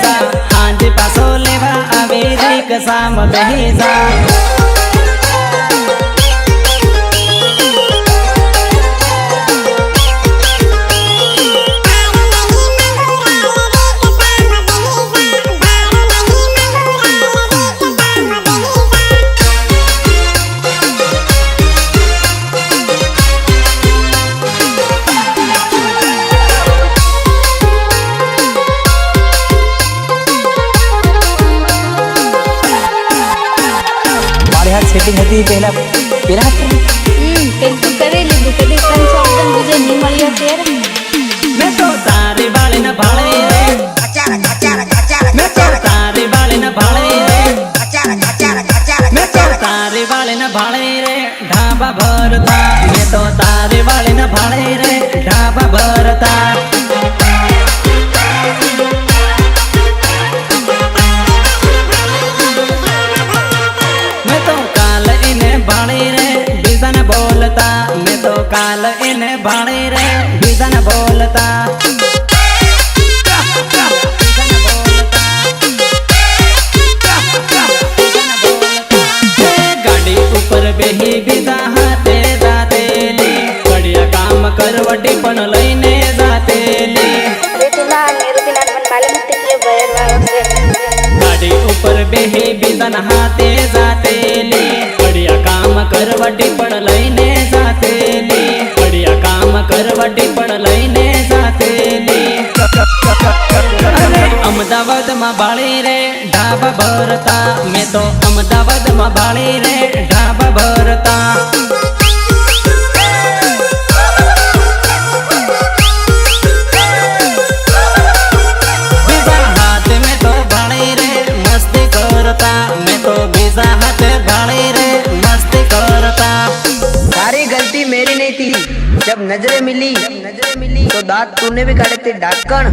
जा हांज पासो लेवा आवे रिक्शाમાં બેહી जा सेटिंग હતી પહેલા પહેલા પેલું કરી લીધું કદી સંશોધન બીજે ની મળ્યો તેર મેં તો તારી બાળીને ભાળે રે મેં તો તારી બાળીને ભાળે રે મેં તો તારી બાળીને ભાળે રે ઢાબા ભરતા મેં તો તારી બાળીને ભાળે રે ઢાબા ભરતા बोलता मैं तो काल इन्हें भाड़े रे बीजन बोलता गाड़ी ऊपर बेही बीजा हाथे जाते ली बढ़िया काम करवटी पण लईने जाते ली गाड़ी ऊपर बेही बीजन हाथे जाते ली बढ़िया काम करवटी पण लईने जाते ली बढ़िया काम करवटी पण लईने जाते ली अहमदाबाद में बाળી रे ढाबा भरता मैं तो अहमदाबाद में बाળી रे ढाबा भरता बीजा हाथ में तो बाળી रे मस्ती करता मैं तो बीजा हाथ बाળી रे मस्ती करता सारी गलती मेरी नहीं थी जब नजरें मिली तो दांत तूने भी काटे थे ढक्कन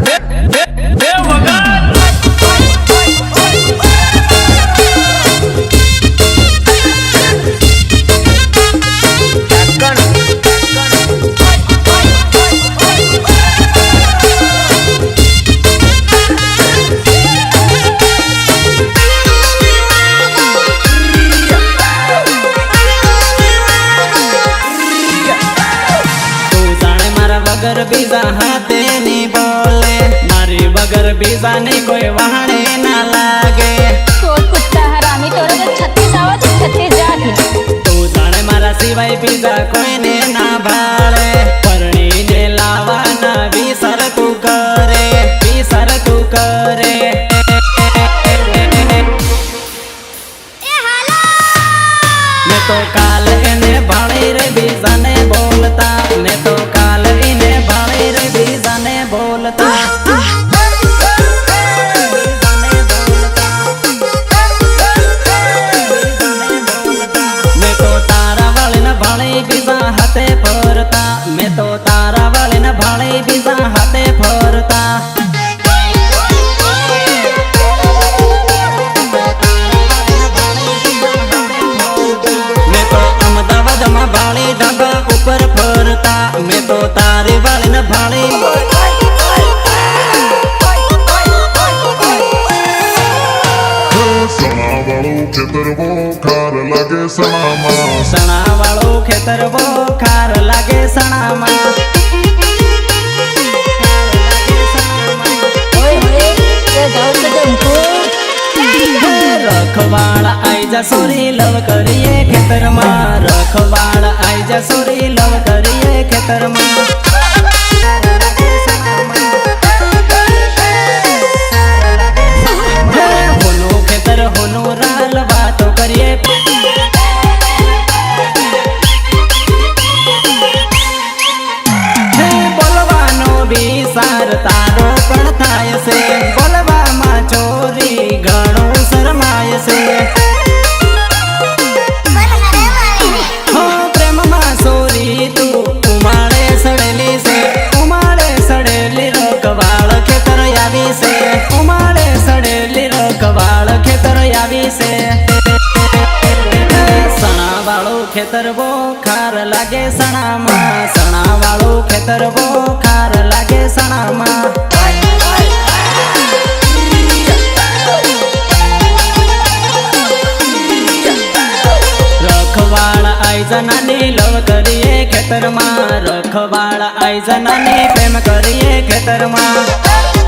बगर बीजा हाथे नी बोले मारी बगर बीजा ने कोई वहाने ना लागे कोई कुत्ता हरामी तोरे तो 36 आवत 36 जाती तू जाने मारा सिवाय बीजा कोई ने ना भाले परणी ने लावा ना विसर तू करे मैं तो काल इने भाड़े रे बीजा ने बोलता मैं तो काल इने भाड़े रे बीजा ने बोलता मैं तो तारा वाले न भाड़े बीजा हाथे फरता मैं तो तारा वाले न भाड़े बीजा हाथे फरता भाड़ी ढाबा ऊपर फरता मैं तो तारे वाले न भाड़ी सना वालों खेतर वो खार लागे सनामा सना वालों खेतर वो खार लागे सनामा रखवाड़ा आई जा सोरी लव करिए खेतर माँ रखवाड़ा आई जा सोरी लव करिए खेतर माँ होनो खेतर होनो राल बातो करिए बोलवानो भी सार तारो पण थाय से बोलवा मां चोरी घणो शरमाय से हो प्रेम मां सोरी तू उमाड़े सड़ेली रखवाड़ खेतर आवी से उमाड़े सड़ेली रखवाड़ खेतर आवी से सणा वाळो खेतर वो खार लागे सणा मां सणा वाळो खेतर वो खार लागे सणा मां આઈઝનાની લવ કરીએ ખેતરમાં રખવાળા આઈઝનાની પ્રેમ કરીએ ખેતરમાં